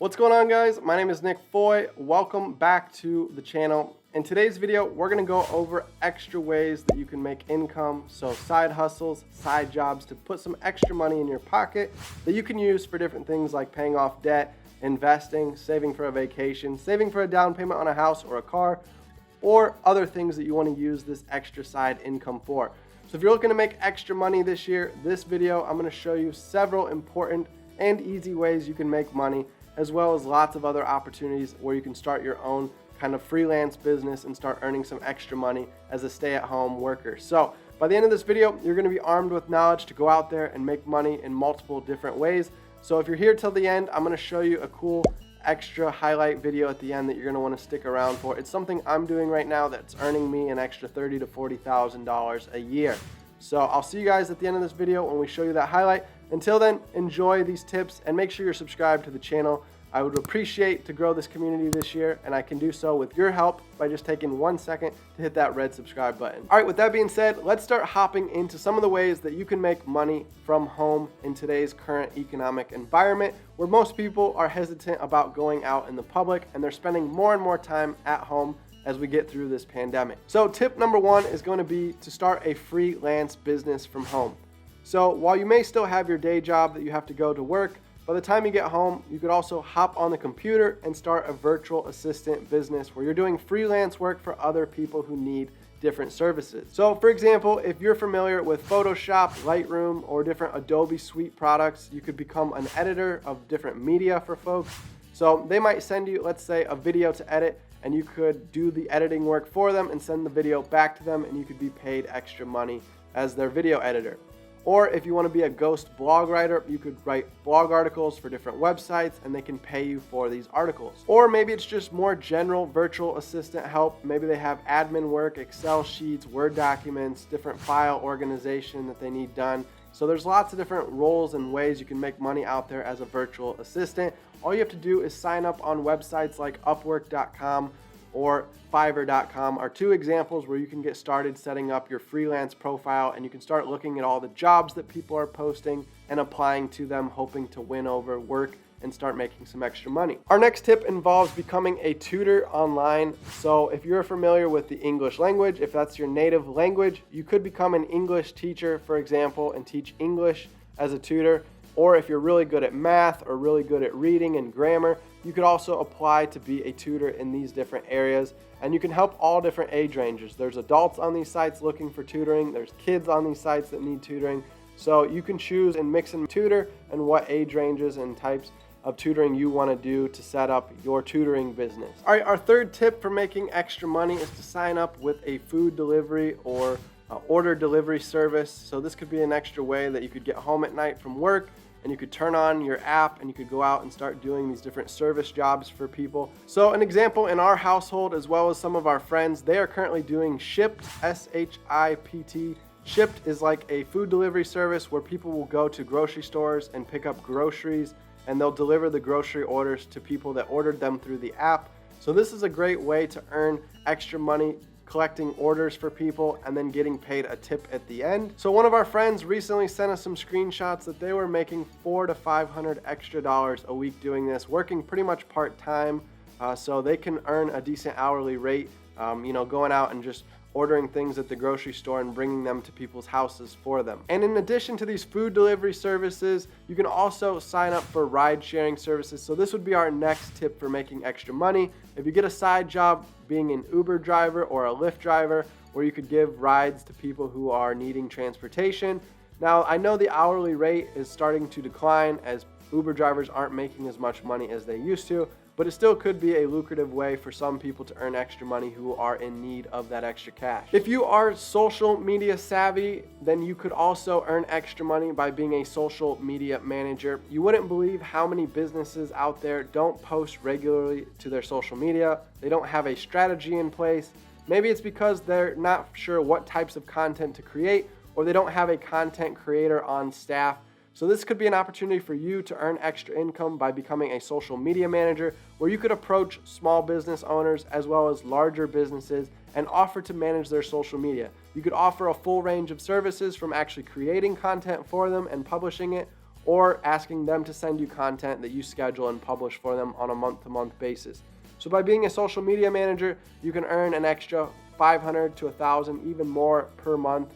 What's going on, guys? My name is Nick Foy. Welcome back to the channel. In today's video, we're going to go over extra ways that you can make income, so side hustles, side jobs, to put some extra money in your pocket that you can use for different things like paying off debt, investing, saving for a vacation, saving for a down payment on a house or a car, or other things that you want to use this extra side income for. So if you're looking to make extra money this year, this video, I'm going to show you several important and easy ways you can make money, as well as lots of other opportunities where you can start your own kind of freelance business and start earning some extra money as a stay-at-home worker. So by the end of this video, you're going to be armed with knowledge to go out there and make money in multiple different ways. So if you're here till the end, I'm going to show you a cool extra highlight video at the end that you're going to want to stick around for. It's something I'm doing right now that's earning me an extra $30,000 to $40,000 a year. So I'll see you guys at the end of this video when we show you that highlight. Until then, enjoy these tips and make sure you're subscribed to the channel. I would appreciate to grow this community this year, and I can do so with your help by just taking 1 second to hit that red subscribe button. All right, with that being said, let's start hopping into some of the ways that you can make money from home in today's current economic environment, where most people are hesitant about going out in the public and they're spending more and more time at home as we get through this pandemic. So tip number one is going to be to start a freelance business from home. So while you may still have your day job that you have to go to work, by the time you get home, you could also hop on the computer and start a virtual assistant business where you're doing freelance work for other people who need different services. So for example, if you're familiar with Photoshop, Lightroom, or different Adobe Suite products, you could become an editor of different media for folks. So they might send you, let's say, a video to edit, and you could do the editing work for them and send the video back to them, and you could be paid extra money as their video editor. Or if you want to be a ghost blog writer, you could write blog articles for different websites and they can pay you for these articles. Or maybe it's just more general virtual assistant help. Maybe they have admin work, Excel sheets, Word documents, different file organization that they need done. So there's lots of different roles and ways you can make money out there as a virtual assistant. All you have to do is sign up on websites like Upwork.com or Fiverr.com are two examples where you can get started setting up your freelance profile, and you can start looking at all the jobs that people are posting and applying to them, hoping to win over work and start making some extra money. Our next tip involves becoming a tutor online. So if you're familiar with the English language, if that's your native language, you could become an English teacher, for example, and teach English as a tutor. Or if you're really good at math or really good at reading and grammar, you could also apply to be a tutor in these different areas, and you can help all different age ranges. There's adults on these sites looking for tutoring, there's kids on these sites that need tutoring, so you can choose and mix and tutor and what age ranges and types of tutoring you want to do to set up your tutoring business. All right, our third tip for making extra money is to sign up with a food delivery or order delivery service. So this could be an extra way that you could get home at night from work and you could turn on your app and you could go out and start doing these different service jobs for people. So an example in our household, as well as some of our friends, they are currently doing Shipt, S-H-I-P-T. Shipt is like a food delivery service where people will go to grocery stores and pick up groceries, and they'll deliver the grocery orders to people that ordered them through the app. So this is a great way to earn extra money, collecting orders for people and then getting paid a tip at the end. So one of our friends recently sent us some screenshots that they were making $400 to $500 extra a week doing this, working pretty much part-time, so they can earn a decent hourly rate, going out and just ordering things at the grocery store and bringing them to people's houses for them. And in addition to these food delivery services, you can also sign up for ride sharing services. So this would be our next tip for making extra money. If you get a side job being an Uber driver or a Lyft driver, where you could give rides to people who are needing transportation. Now, I know the hourly rate is starting to decline as Uber drivers aren't making as much money as they used to, but it still could be a lucrative way for some people to earn extra money who are in need of that extra cash. If you are social media savvy, then you could also earn extra money by being a social media manager. You wouldn't believe how many businesses out there don't post regularly to their social media. They don't have a strategy in place. Maybe it's because they're not sure what types of content to create, or they don't have a content creator on staff. So this could be an opportunity for you to earn extra income by becoming a social media manager, where you could approach small business owners as well as larger businesses and offer to manage their social media. You could offer a full range of services, from actually creating content for them and publishing it, or asking them to send you content that you schedule and publish for them on a month-to-month basis. So by being a social media manager, you can earn an extra $500 to $1,000, even more per month,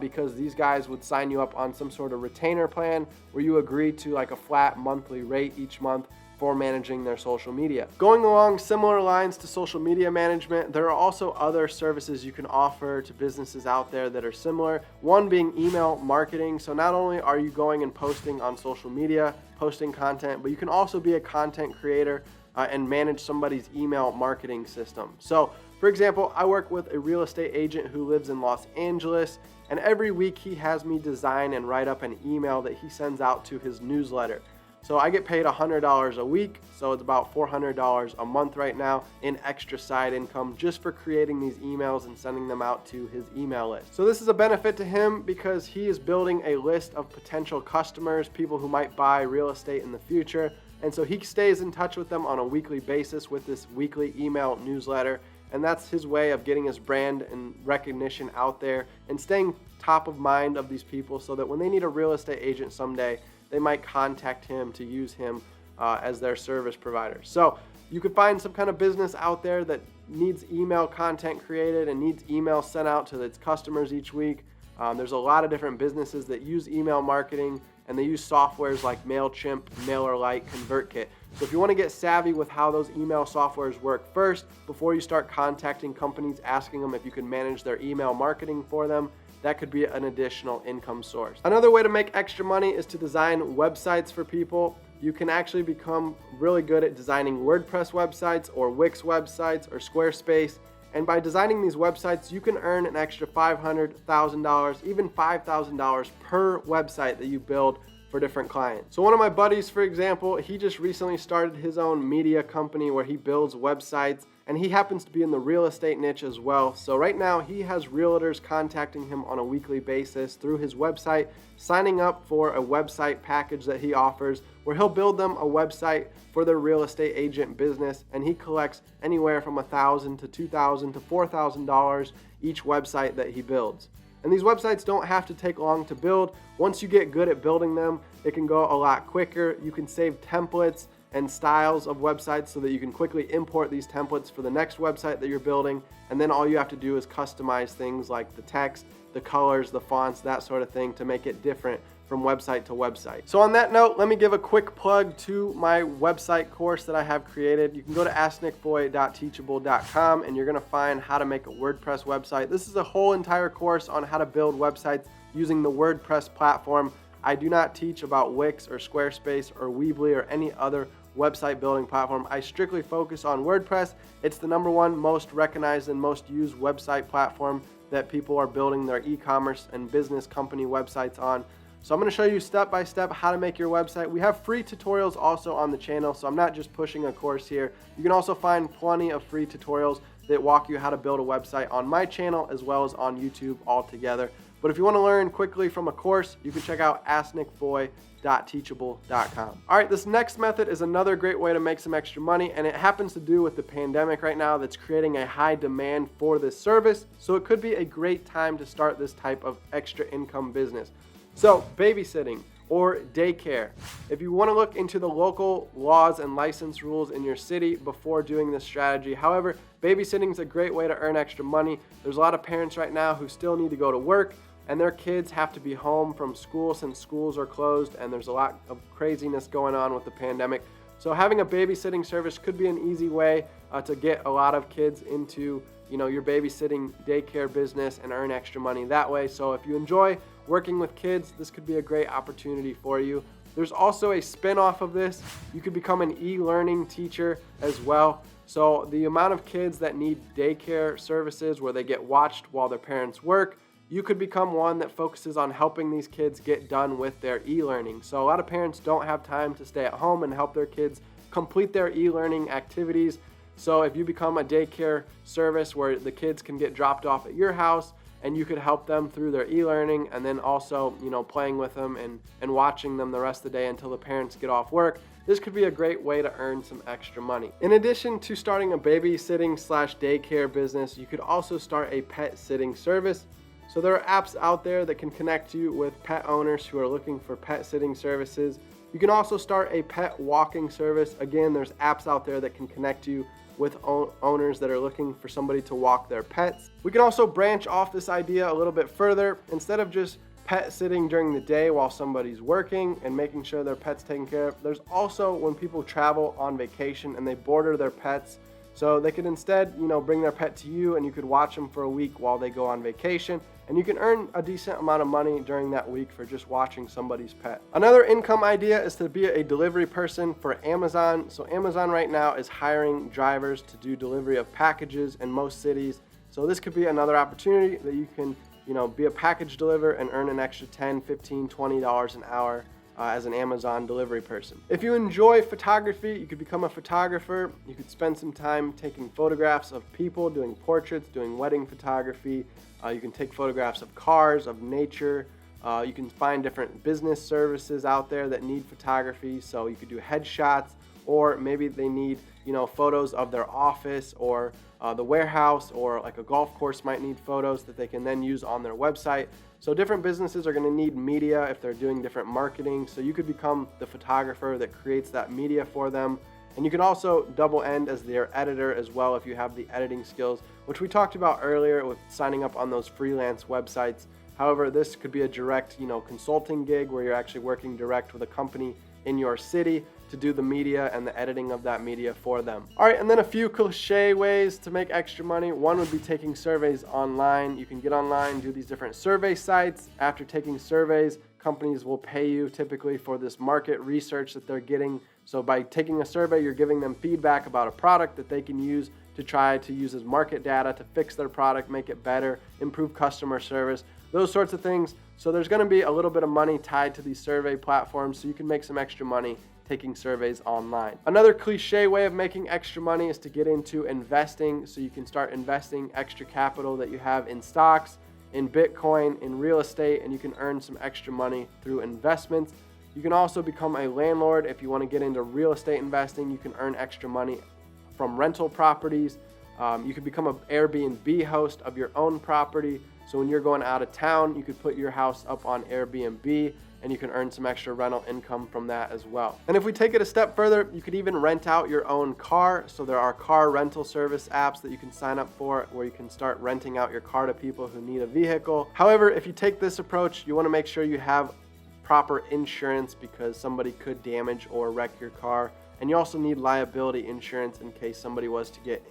because these guys would sign you up on some sort of retainer plan where you agree to like a flat monthly rate each month for managing their social media. Going along similar lines to social media management, there are also other services you can offer to businesses out there that are similar. One being email marketing. So not only are you going and posting on social media, posting content, but you can also be a content creator and manage somebody's email marketing system. So for example, I work with a real estate agent who lives in Los Angeles, and every week he has me design and write up an email that he sends out to his newsletter. So I get paid $100 a week, so it's about $400 a month right now in extra side income just for creating these emails and sending them out to his email list. So this is a benefit to him because he is building a list of potential customers, people who might buy real estate in the future. And so he stays in touch with them on a weekly basis with this weekly email newsletter. And that's his way of getting his brand and recognition out there and staying top of mind of these people so that when they need a real estate agent someday, they might contact him to use him as their service provider. So you could find some kind of business out there that needs email content created and needs email sent out to its customers each week. There's a lot of different businesses that use email marketing, and they use softwares like MailChimp, MailerLite, ConvertKit. So if you want to get savvy with how those email softwares work first, before you start contacting companies asking them if you can manage their email marketing for them, that could be an additional income source. Another way to make extra money is to design websites for people. You can actually become really good at designing WordPress websites or Wix websites or Squarespace. And by designing these websites, you can earn an extra $500, $1,000, even $5,000 per website that you build for different clients. So one of my buddies, for example, he just recently started his own media company where he builds websites, and he happens to be in the real estate niche as well. So right now he has realtors contacting him on a weekly basis through his website, signing up for a website package that he offers where he'll build them a website for their real estate agent business, and he collects anywhere from $1,000 to $2,000 to $4,000 each website that he builds. And these websites don't have to take long to build. Once you get good at building them, it can go a lot quicker. You can save templates and styles of websites so that you can quickly import these templates for the next website that you're building. And then all you have to do is customize things like the text, the colors, the fonts, that sort of thing to make it different from website to website. So on that note, let me give a quick plug to my website course that I have created. You can go to asknickfoy.teachable.com and you're gonna find how to make a WordPress website. This is a whole entire course on how to build websites using the WordPress platform. I do not teach about Wix or Squarespace or Weebly or any other website building platform. I strictly focus on WordPress. It's the #1 most recognized and most used website platform that people are building their e-commerce and business company websites on. So I'm going to show you step by step how to make your website. We have free tutorials also on the channel, so I'm not just pushing a course here. You can also find plenty of free tutorials that walk you how to build a website on my channel as well as on YouTube altogether. But if you want to learn quickly from a course, you can check out asknickfoy.teachable.com. All right, this next method is another great way to make some extra money, and it happens to do with the pandemic right now that's creating a high demand for this service. So it could be a great time to start this type of extra income business. So babysitting or daycare. If you want to look into the local laws and license rules in your city before doing this strategy. However, babysitting is a great way to earn extra money. There's a lot of parents right now who still need to go to work, and their kids have to be home from school since schools are closed, and there's a lot of craziness going on with the pandemic. So having a babysitting service could be an easy way to get a lot of kids into your babysitting daycare business and earn extra money that way. So if you enjoy working with kids, this could be a great opportunity for you. There's also a spin-off of this. You could become an e-learning teacher as well. So the amount of kids that need daycare services where they get watched while their parents work, you could become one that focuses on helping these kids get done with their e-learning. So a lot of parents don't have time to stay at home and help their kids complete their e-learning activities. So if you become a daycare service where the kids can get dropped off at your house and you could help them through their e-learning and then also, playing with them and watching them the rest of the day until the parents get off work, this could be a great way to earn some extra money. In addition to starting a babysitting/daycare business, you could also start a pet sitting service. So there are apps out there that can connect you with pet owners who are looking for pet sitting services. You can also start a pet walking service. Again, there's apps out there that can connect you with owners that are looking for somebody to walk their pets. We can also branch off this idea a little bit further. Instead of just pet sitting during the day while somebody's working and making sure their pet's taken care of, there's also when people travel on vacation and they boarder their pets. So they could instead, bring their pet to you and you could watch them for a week while they go on vacation. And you can earn a decent amount of money during that week for just watching somebody's pet. Another income idea is to be a delivery person for Amazon. So Amazon right now is hiring drivers to do delivery of packages in most cities. So this could be another opportunity that you can, be a package deliverer and earn an extra $10, $15, $20 an hour as an Amazon delivery person. If you enjoy photography, you could become a photographer. You could spend some time taking photographs of people, doing portraits, doing wedding photography. You can take photographs of cars, of nature. You can find different business services out there that need photography. So you could do headshots, or maybe they need, photos of their office or the warehouse, or like a golf course might need photos that they can then use on their website. So different businesses are going to need media if they're doing different marketing. So you could become the photographer that creates that media for them. And you can also double end as their editor as well if you have the editing skills, which we talked about earlier with signing up on those freelance websites. However, this could be a direct, consulting gig where you're actually working direct with a company in your city to do the media and the editing of that media for them. All right, and then a few cliche ways to make extra money. One would be taking surveys online. You can get online, do these different survey sites. After taking surveys, companies will pay you typically for this market research that they're getting. So by taking a survey, you're giving them feedback about a product that they can use to try to use as market data to fix their product, make it better, improve customer service, those sorts of things. So there's going to be a little bit of money tied to these survey platforms, so you can make some extra money taking surveys online. Another cliche way of making extra money is to get into investing. So you can start investing extra capital that you have in stocks, in Bitcoin, in real estate, and you can earn some extra money through investments. You can also become a landlord if you want to get into real estate investing. You can earn extra money from rental properties. You could become an Airbnb host of your own property. So when you're going out of town, you could put your house up on Airbnb and you can earn some extra rental income from that as well. And if we take it a step further, you could even rent out your own car. So there are car rental service apps that you can sign up for where you can start renting out your car to people who need a vehicle. However, if you take this approach, you want to make sure you have proper insurance because somebody could damage or wreck your car. And you also need liability insurance in case somebody was to get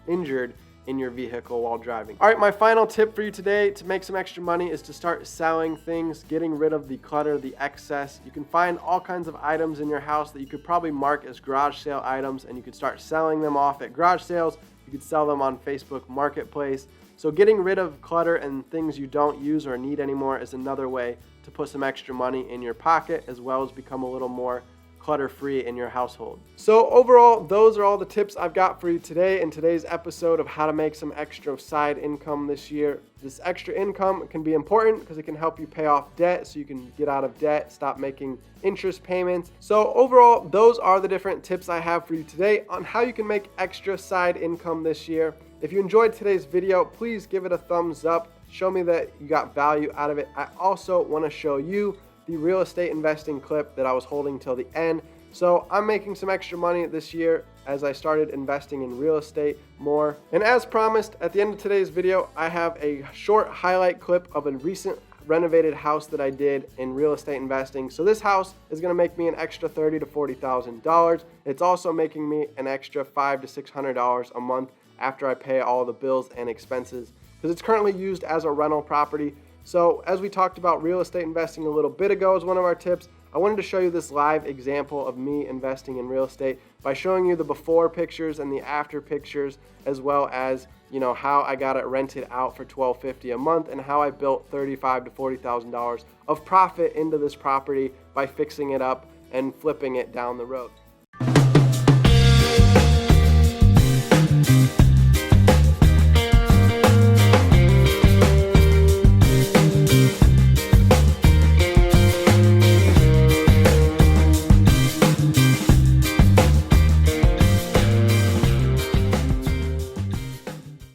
injured in your vehicle while driving. All right, my final tip for you today to make some extra money is to start selling things, getting rid of the clutter, the excess. You can find all kinds of items in your house that you could probably mark as garage sale items, and you could start selling them off at garage sales. You could sell them on Facebook Marketplace. So getting rid of clutter and things you don't use or need anymore is another way to put some extra money in your pocket, as well as become a little more clutter-free in your household. So overall, those are all the tips I've got for you today in today's episode of how to make some extra side income this year. This extra income can be important because it can help you pay off debt so you can get out of debt, stop making interest payments. So overall, those are the different tips I have for you today on how you can make extra side income this year. If you enjoyed today's video, please give it a thumbs up. Show me that you got value out of it. I also want to show you the real estate investing clip that I was holding till the end. So I'm making some extra money this year as I started investing in real estate more. And as promised, at the end of today's video, I have a short highlight clip of a recent renovated house that I did in real estate investing. So this house is going to make me an extra $30,000 to $40,000. It's also making me an extra $500 to $600 a month after I pay all the bills and expenses, because it's currently used as a rental property. So as we talked about real estate investing a little bit ago as one of our tips, I wanted to show you this live example of me investing in real estate by showing you the before pictures and the after pictures, as well as how I got it rented out for $1,250 a month and how I built $35,000 to $40,000 of profit into this property by fixing it up and flipping it down the road.